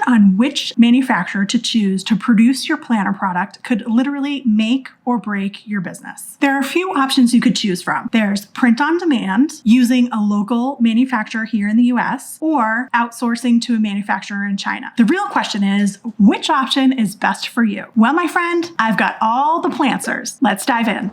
on which manufacturer to choose to produce your planner product could literally make or break your business. There are a few options you could choose from. There's print on demand, using a local manufacturer here in the US, or outsourcing to a manufacturer in China. The real question is, which option is best for you? Well, my friend, I've got all the plan-swers. Let's dive in.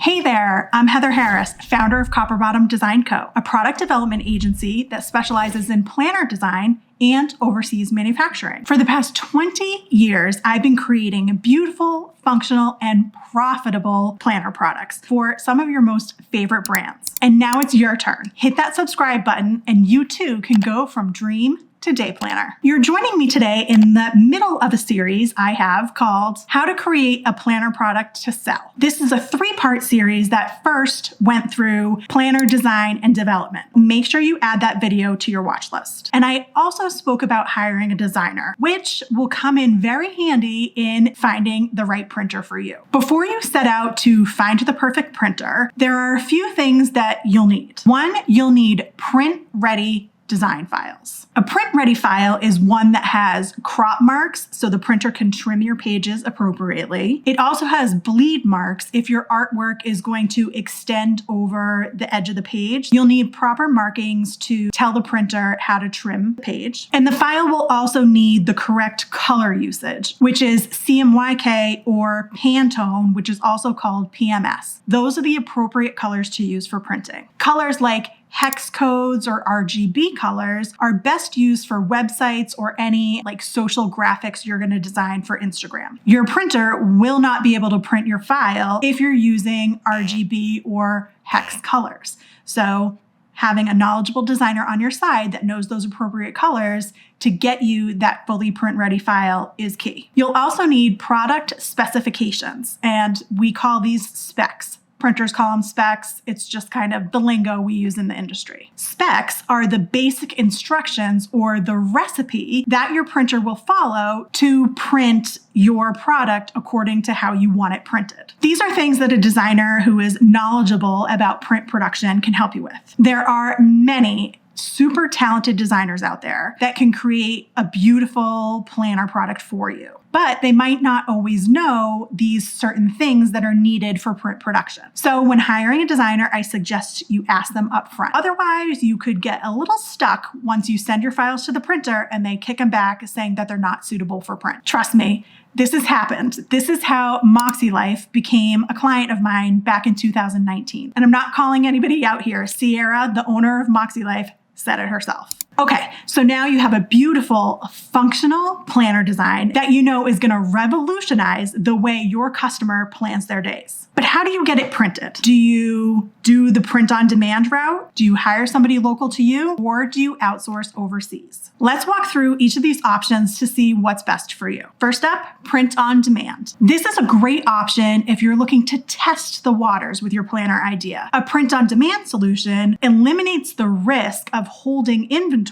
Hey there, I'm Heather Harris, founder of Copper Bottom Design Co., a product development agency that specializes in planner design and overseas manufacturing. For the past 20 years, I've been creating beautiful, functional, and profitable planner products for some of your most favorite brands. And now it's your turn. Hit that subscribe button and you too can go from dream to day planner. You're joining me today in the middle of a series I have called How to Create a Planner Product to Sell. This is a 3-part series that first went through planner design and development. Make sure you add that video to your watch list. And I also spoke about hiring a designer, which will come in very handy in finding the right printer for you. Before you set out to find the perfect printer, there are a few things that you'll need. One, you'll need print-ready design files. A print-ready file is one that has crop marks so the printer can trim your pages appropriately. It also has bleed marks if your artwork is going to extend over the edge of the page. You'll need proper markings to tell the printer how to trim the page. And the file will also need the correct color usage, which is CMYK or Pantone, which is also called PMS. Those are the appropriate colors to use for printing. Colors like hex codes or RGB colors are best used for websites or any social graphics you're going to design for Instagram. Your printer will not be able to print your file if you're using RGB or hex colors. So having a knowledgeable designer on your side that knows those appropriate colors to get you that fully print-ready file is key. You'll also need product specifications, and we call these specs. Printers call them specs. It's just kind of the lingo we use in the industry. Specs are the basic instructions or the recipe that your printer will follow to print your product according to how you want it printed. These are things that a designer who is knowledgeable about print production can help you with. There are many super talented designers out there that can create a beautiful planner product for you, but they might not always know these certain things that are needed for print production. So when hiring a designer, I suggest you ask them up front. Otherwise, you could get a little stuck once you send your files to the printer and they kick them back saying that they're not suitable for print. Trust me, this has happened. This is how Moxie Life became a client of mine back in 2019. And I'm not calling anybody out here. Sierra, the owner of Moxie Life, said it herself. Okay, so now you have a beautiful, functional planner design that you know is going to revolutionize the way your customer plans their days. But how do you get it printed? Do you do the print-on-demand route? Do you hire somebody local to you? Or do you outsource overseas? Let's walk through each of these options to see what's best for you. First up, print-on-demand. This is a great option if you're looking to test the waters with your planner idea. A print-on-demand solution eliminates the risk of holding inventory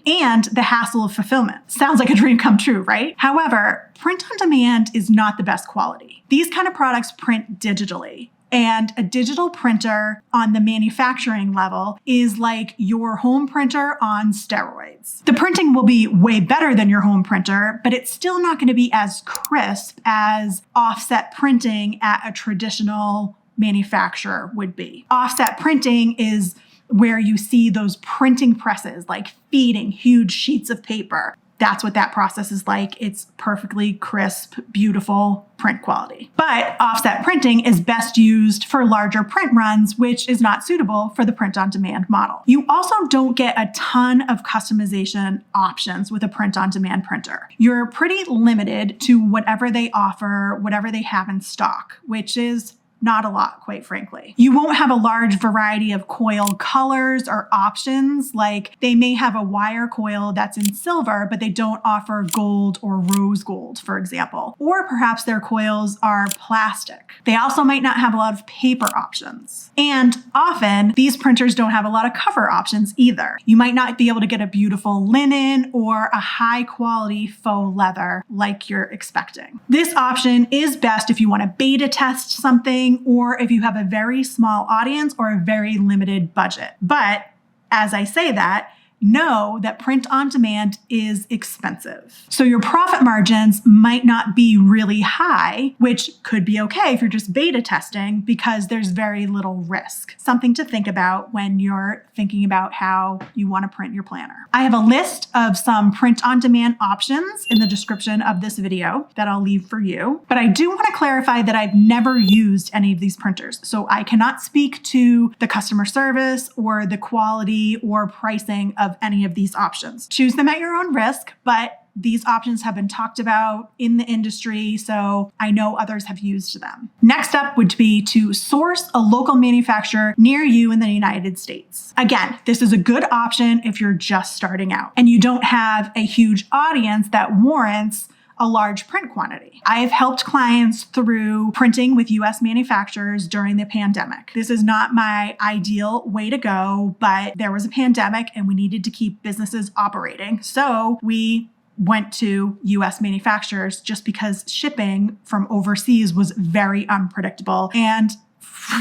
and the hassle of fulfillment. Sounds like a dream come true, right? However, print on demand is not the best quality. These kind of products print digitally. And a digital printer on the manufacturing level is like your home printer on steroids. The printing will be way better than your home printer, but it's still not going to be as crisp as offset printing at a traditional manufacturer would be. Offset printing is where you see those printing presses feeding huge sheets of paper. That's what that process is like. It's perfectly crisp, beautiful print quality. But offset printing is best used for larger print runs, which is not suitable for the print-on-demand model. You also don't get a ton of customization options with a print-on-demand printer. You're pretty limited to whatever they offer, whatever they have in stock, which is not a lot, quite frankly. You won't have a large variety of coil colors or options. Like they may have a wire coil that's in silver, but they don't offer gold or rose gold, for example. Or perhaps their coils are plastic. They also might not have a lot of paper options. And often these printers don't have a lot of cover options either. You might not be able to get a beautiful linen or a high quality faux leather like you're expecting. This option is best if you want to beta test something testing or if you have a very small audience or a very limited budget. But as I say that, know that print on demand is expensive. So your profit margins might not be really high, which could be okay if you're just beta testing because there's very little risk. Something to think about when you're thinking about how you want to print your planner. I have a list of some print on demand options in the description of this video that I'll leave for you. But I do want to clarify that I've never used any of these printers. So I cannot speak to the customer service or the quality or pricing of any of these options. Choose them at your own risk, but these options have been talked about in the industry, so I know others have used them. Next up would be to source a local manufacturer near you in the United States. Again, this is a good option if you're just starting out and you don't have a huge audience that warrants a large print quantity. I've helped clients through printing with US manufacturers during the pandemic. This is not my ideal way to go, but there was a pandemic and we needed to keep businesses operating. So we went to US manufacturers just because shipping from overseas was very unpredictable and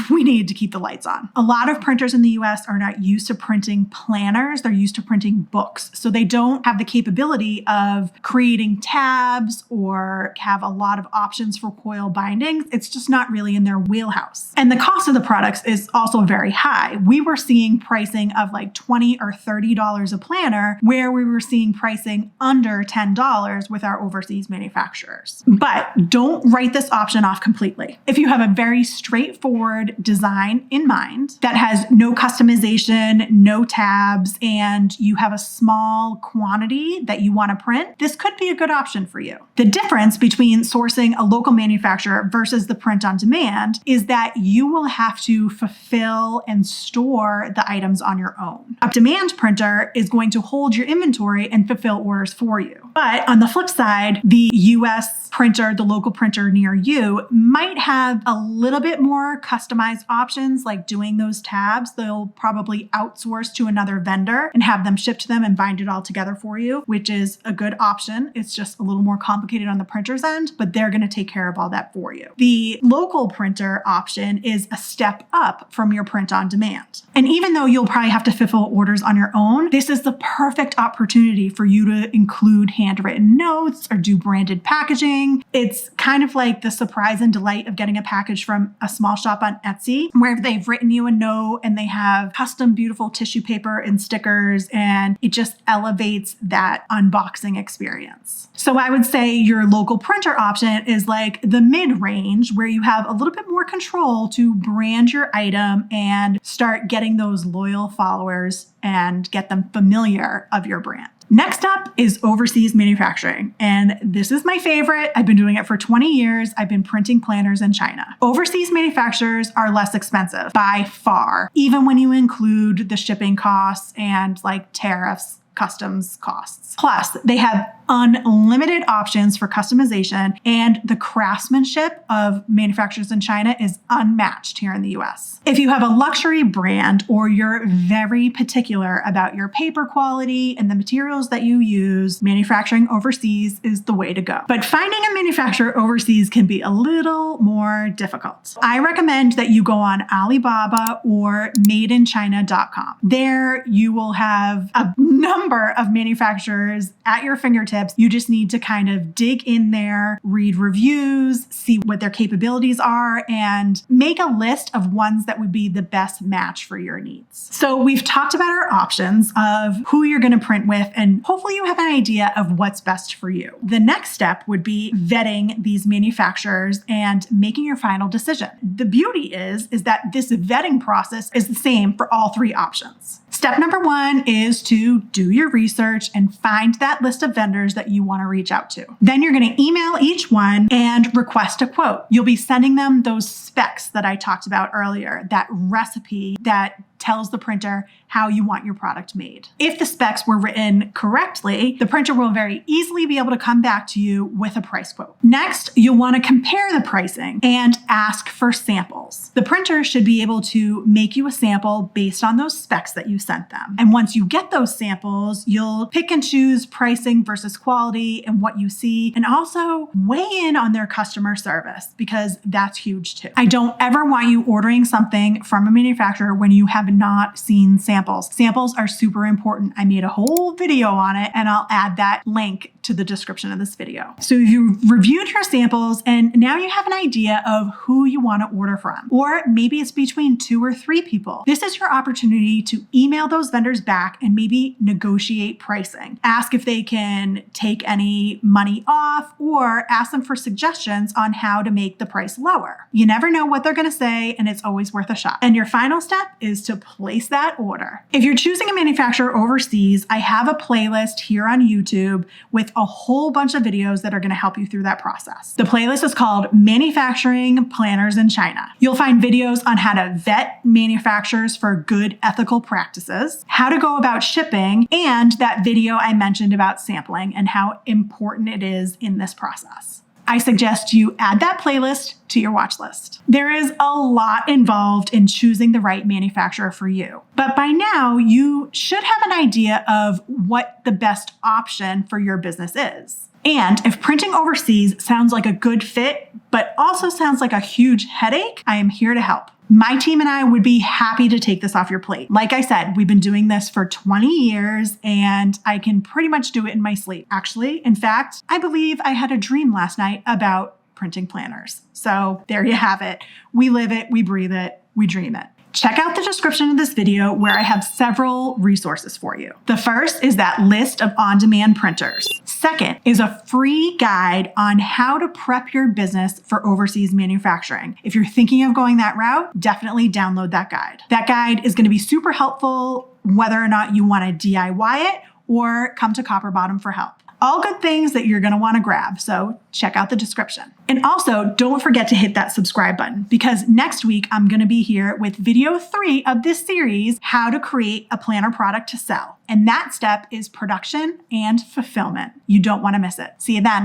we needed to keep the lights on. A lot of printers in the US are not used to printing planners. They're used to printing books. So they don't have the capability of creating tabs or have a lot of options for coil bindings. It's just not really in their wheelhouse. And the cost of the products is also very high. We were seeing pricing of like $20 or $30 a planner, where we were seeing pricing under $10 with our overseas manufacturers. But don't write this option off completely. If you have a very straightforward design in mind that has no customization, no tabs, and you have a small quantity that you want to print, this could be a good option for you. The difference between sourcing a local manufacturer versus the print on demand is that you will have to fulfill and store the items on your own. A demand printer is going to hold your inventory and fulfill orders for you. But on the flip side, the US printer, the local printer near you, might have a little bit more customized options like doing those tabs. They'll probably outsource to another vendor and have them ship to them and bind it all together for you, which is a good option. It's just a little more complicated on the printer's end, but they're going to take care of all that for you. The local printer option is a step up from your print on demand. And even though you'll probably have to fulfill orders on your own, this is the perfect opportunity for you to include handwritten notes or do branded packaging. It's kind of like the surprise and delight of getting a package from a small shop on Etsy, where they've written you a note and they have custom beautiful tissue paper and stickers, and it just elevates that unboxing experience. So I would say your local printer option is like the mid-range, where you have a little bit more control to brand your item and start getting those loyal followers and get them familiar of your brand. Next up is overseas manufacturing. And this is my favorite. I've been doing it for 20 years. I've been printing planners in China. Overseas manufacturers are less expensive by far, even when you include the shipping costs and like tariffs, customs costs. Plus, they have unlimited options for customization, and the craftsmanship of manufacturers in China is unmatched here in the US. If you have a luxury brand or you're very particular about your paper quality and the materials that you use, manufacturing overseas is the way to go. But finding a manufacturer overseas can be a little more difficult. I recommend that you go on Alibaba or madeinchina.com. There you will have a number of manufacturers at your fingertips. You just need to kind of dig in there, read reviews, see what their capabilities are, and make a list of ones that would be the best match for your needs. So we've talked about our options of who you're going to print with, and hopefully you have an idea of what's best for you. The next step would be vetting these manufacturers and making your final decision. The beauty is that this vetting process is the same for all three options. Step number one is to do your research and find that list of vendors that you want to reach out to. Then you're going to email each one and request a quote. You'll be sending them those specs that I talked about earlier, that recipe, that tells the printer how you want your product made. If the specs were written correctly, the printer will very easily be able to come back to you with a price quote. Next, you'll want to compare the pricing and ask for samples. The printer should be able to make you a sample based on those specs that you sent them. And once you get those samples, you'll pick and choose pricing versus quality and what you see, and also weigh in on their customer service, because that's huge too. I don't ever want you ordering something from a manufacturer when you have not seen samples. Samples are super important. I made a whole video on it, and I'll add that link to the description of this video. So you've reviewed your samples and now you have an idea of who you want to order from, or maybe it's between 2 or 3 people. This is your opportunity to email those vendors back and maybe negotiate pricing. Ask if they can take any money off, or ask them for suggestions on how to make the price lower. You never know what they're going to say, and it's always worth a shot. And your final step is to place that order. If you're choosing a manufacturer overseas, I have a playlist here on YouTube with a whole bunch of videos that are going to help you through that process. The playlist is called Manufacturing Planners in China. You'll find videos on how to vet manufacturers for good ethical practices, how to go about shipping, and that video I mentioned about sampling and how important it is in this process. I suggest you add that playlist to your watch list. There is a lot involved in choosing the right manufacturer for you, but by now you should have an idea of what the best option for your business is. And if printing overseas sounds like a good fit, but also sounds like a huge headache, I am here to help. My team and I would be happy to take this off your plate. Like I said, we've been doing this for 20 years and I can pretty much do it in my sleep. Actually, in fact, I believe I had a dream last night about printing planners. So there you have it. We live it, we breathe it, we dream it. Check out the description of this video where I have several resources for you. The first is that list of on-demand printers. Second is a free guide on how to prep your business for overseas manufacturing. If you're thinking of going that route, definitely download that guide. That guide is going to be super helpful whether or not you want to DIY it or come to Copper Bottom for help. All good things that you're going to want to grab, so check out the description. And also, don't forget to hit that subscribe button, because next week I'm going to be here with video 3 of this series, how to create a planner product to sell. And that step is production and fulfillment. You don't want to miss it. See you then.